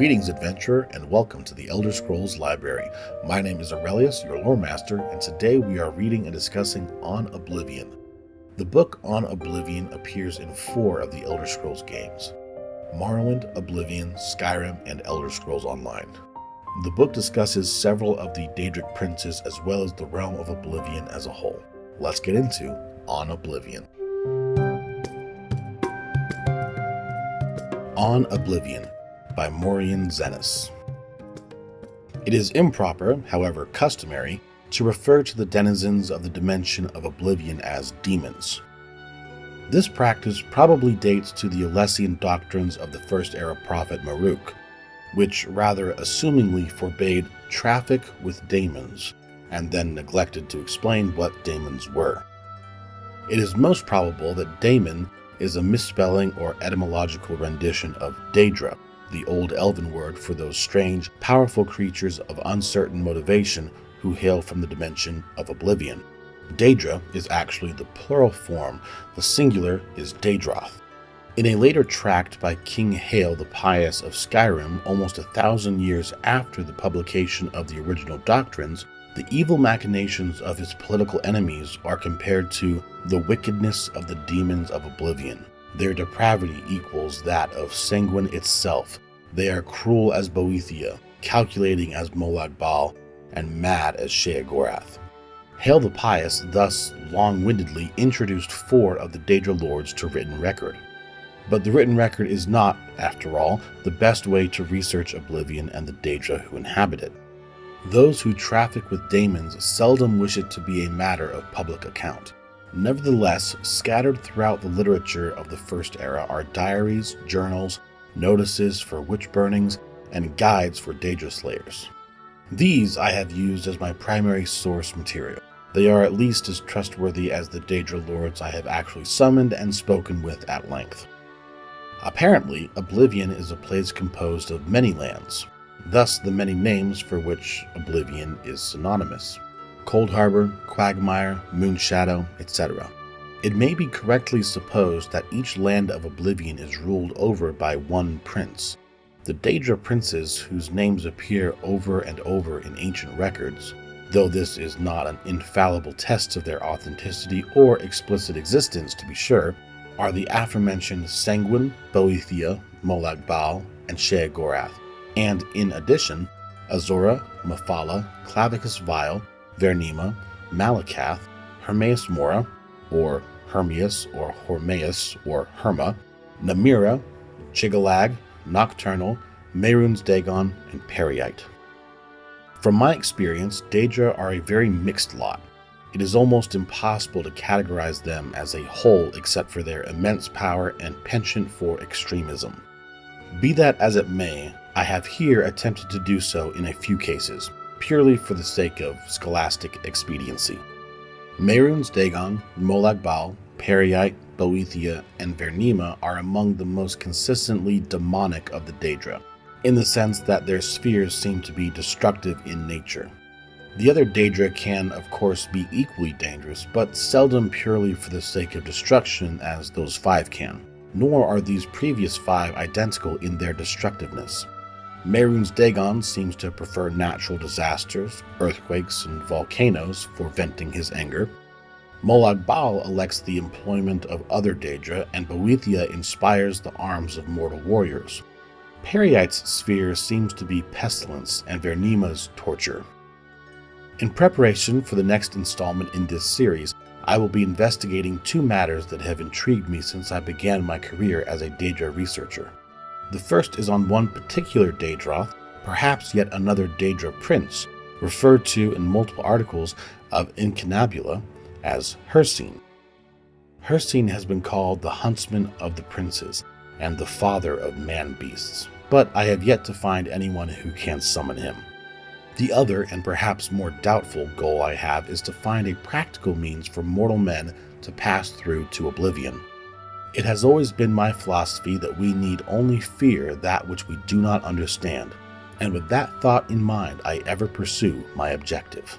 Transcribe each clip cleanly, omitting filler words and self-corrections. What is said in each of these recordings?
Greetings, adventurer, and welcome to the Elder Scrolls Library. My name is Aurelius, your lore master, and today we are reading and discussing On Oblivion. The book On Oblivion appears in 4 of the Elder Scrolls games: Morrowind, Oblivion, Skyrim, and Elder Scrolls Online. The book discusses several of the Daedric princes as well as the realm of Oblivion as a whole. Let's get into On Oblivion. On Oblivion by Morian Zenas. It is improper, however customary, to refer to the denizens of the dimension of Oblivion as demons. This practice probably dates to the Alessian doctrines of the First Era prophet Maruk, which rather assumingly forbade traffic with daemons, and then neglected to explain what daemons were. It is most probable that daemon is a misspelling or etymological rendition of Daedra, the Old Elven word for those strange, powerful creatures of uncertain motivation who hail from the dimension of Oblivion. Daedra is actually the plural form, the singular is Daedroth. In a later tract by King Hael the Pious of Skyrim, almost 1,000 years after the publication of the original doctrines, the evil machinations of his political enemies are compared to the wickedness of the demons of Oblivion. Their depravity equals that of Sanguine itself. They are cruel as Boethia, calculating as Molag Bal, and mad as Sheogorath. Hael the Pious thus long-windedly introduced 4 of the Daedra lords to written record. But the written record is not, after all, the best way to research Oblivion and the Daedra who inhabit it. Those who traffic with daemons seldom wish it to be a matter of public account. Nevertheless, scattered throughout the literature of the First Era are diaries, journals, notices for witch burnings, and guides for Daedra slayers. These I have used as my primary source material. They are at least as trustworthy as the Daedra lords I have actually summoned and spoken with at length. Apparently, Oblivion is a place composed of many lands, thus the many names for which Oblivion is synonymous: Cold Harbor, Quagmire, Moonshadow, etc. It may be correctly supposed that each land of Oblivion is ruled over by one prince. The Daedra princes, whose names appear over and over in ancient records, though this is not an infallible test of their authenticity or explicit existence to be sure, are the aforementioned Sanguine, Boethia, Molag Bal, and Sheogorath, and in addition, Azora, Mephala, Clavicus Vile, Vernima, Malakath, Hermaeus Mora, or Hermias, or Hormaeus, or Herma, Namira, Chigalag, Nocturnal, Mehrunes Dagon, and Periite. From my experience, Daedra are a very mixed lot. It is almost impossible to categorize them as a whole except for their immense power and penchant for extremism. Be that as it may, I have here attempted to do so in a few cases, purely for the sake of scholastic expediency. Mehrunes Dagon, Molag Bal, Periite, Boethia, and Vernima are among the most consistently demonic of the Daedra, in the sense that their spheres seem to be destructive in nature. The other Daedra can, of course, be equally dangerous, but seldom purely for the sake of destruction as those 5 can, nor are these previous 5 identical in their destructiveness. Mehrunes Dagon seems to prefer natural disasters, earthquakes, and volcanoes for venting his anger. Molag Bal elects the employment of other Daedra, and Boethia inspires the arms of mortal warriors. Periite's sphere seems to be pestilence, and Vernima's torture. In preparation for the next installment in this series, I will be investigating 2 matters that have intrigued me since I began my career as a Daedra researcher. The first is on one particular Daedroth, perhaps yet another Daedra prince, referred to in multiple articles of Incunabula as Hircine. Hircine has been called the huntsman of the princes and the father of man-beasts, but I have yet to find anyone who can summon him. The other, and perhaps more doubtful, goal I have is to find a practical means for mortal men to pass through to Oblivion. It has always been my philosophy that we need only fear that which we do not understand, and with that thought in mind I ever pursue my objective.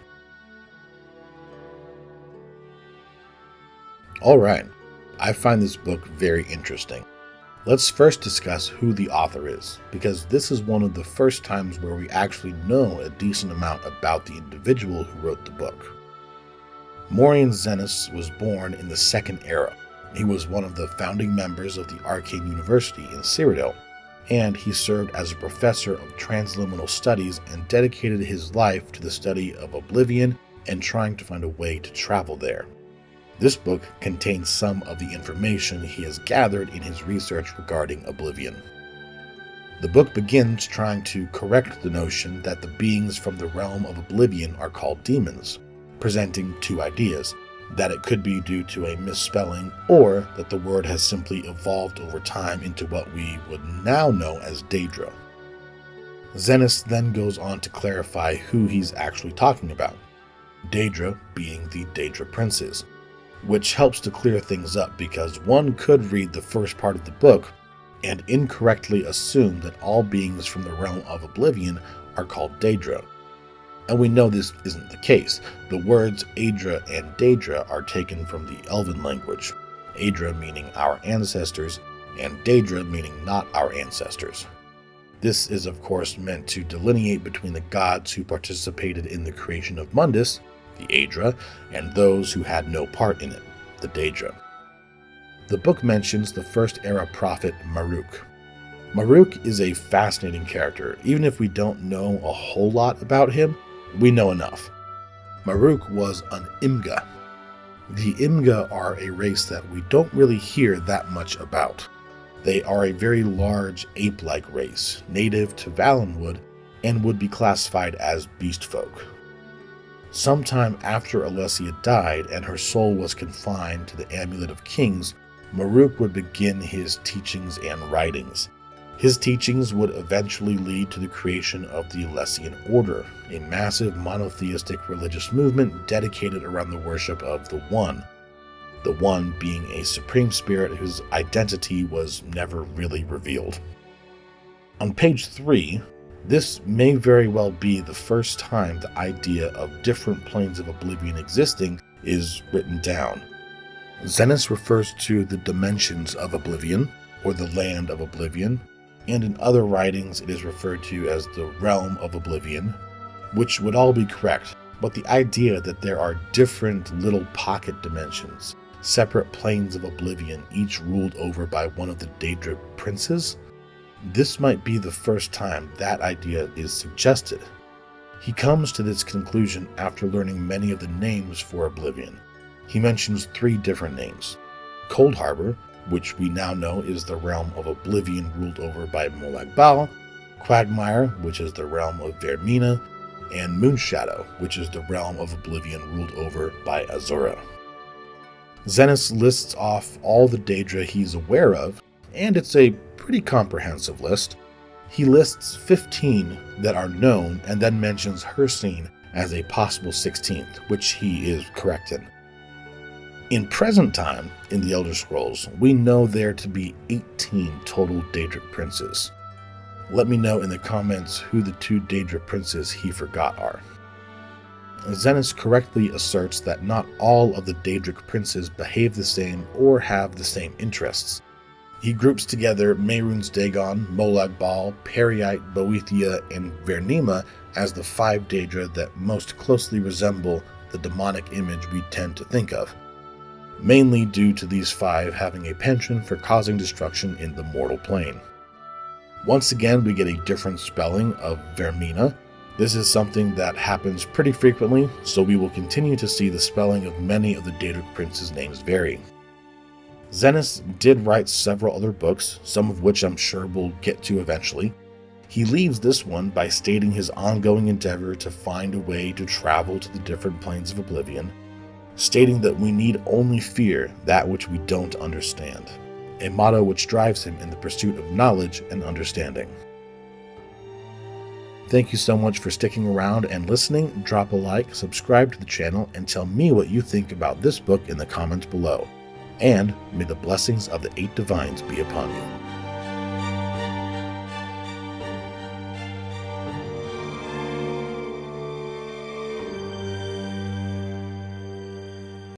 Alright, I find this book very interesting. Let's first discuss who the author is, because this is one of the first times where we actually know a decent amount about the individual who wrote the book. Morian Zenas was born in the Second Era. He was one of the founding members of the Arcane University in Cyrodiil, and he served as a professor of transliminal studies and dedicated his life to the study of Oblivion and trying to find a way to travel there. This book contains some of the information he has gathered in his research regarding Oblivion. The book begins trying to correct the notion that the beings from the realm of Oblivion are called demons, presenting two ideas: that it could be due to a misspelling, or that the word has simply evolved over time into what we would now know as Daedra. Zenas then goes on to clarify who he's actually talking about, Daedra being the Daedra princes, which helps to clear things up because one could read the first part of the book and incorrectly assume that all beings from the realm of Oblivion are called Daedra. And we know this isn't the case. The words Aedra and Daedra are taken from the Elven language, Aedra meaning our ancestors, and Daedra meaning not our ancestors. This is of course meant to delineate between the gods who participated in the creation of Mundus, the Aedra, and those who had no part in it, the Daedra. The book mentions the First Era prophet Maruk. Maruk is a fascinating character. Even if we don't know a whole lot about him, we know enough. Maruk was an Imga. The Imga are a race that we don't really hear that much about. They are a very large ape-like race, native to Valenwood, and would be classified as beast folk. Sometime after Alessia died and her soul was confined to the Amulet of Kings, Maruk would begin his teachings and writings. His teachings would eventually lead to the creation of the Alessian Order, a massive monotheistic religious movement dedicated around the worship of the One being a supreme spirit whose identity was never really revealed. On page 3, this may very well be the first time the idea of different planes of Oblivion existing is written down. Zenas refers to the dimensions of Oblivion, or the land of Oblivion, and in other writings it is referred to as the realm of Oblivion, which would all be correct, but the idea that there are different little pocket dimensions, separate planes of Oblivion, each ruled over by one of the Daedra princes, this might be the first time that idea is suggested. He comes to this conclusion after learning many of the names for Oblivion. He mentions 3 different names: Cold Harbor, which we now know is the realm of Oblivion ruled over by Molag Bal, Quagmire, which is the realm of Vermina, and Moonshadow, which is the realm of Oblivion ruled over by Azura. Zenas lists off all the Daedra he's aware of, and it's a pretty comprehensive list. He lists 15 that are known and then mentions Hircine as a possible 16th, which he is correct in. In present time, in the Elder Scrolls, we know there to be 18 total Daedric princes. Let me know in the comments who the 2 Daedra princes he forgot are. Zenas correctly asserts that not all of the Daedric princes behave the same or have the same interests. He groups together Mehrunes Dagon, Molag Bal, Periite, Boethia, and Vernima as the 5 Daedra that most closely resemble the demonic image we tend to think of, mainly due to these 5 having a penchant for causing destruction in the mortal plane. Once again, we get a different spelling of Vermina. This is something that happens pretty frequently, so we will continue to see the spelling of many of the Daedric princes' names vary. Zenas did write several other books, some of which I'm sure we'll get to eventually. He leaves this one by stating his ongoing endeavor to find a way to travel to the different planes of Oblivion, stating that we need only fear that which we don't understand, a motto which drives him in the pursuit of knowledge and understanding. Thank you so much for sticking around and listening. Drop a like, subscribe to the channel, and tell me what you think about this book in the comments below. And may the blessings of the 8 Divines be upon you.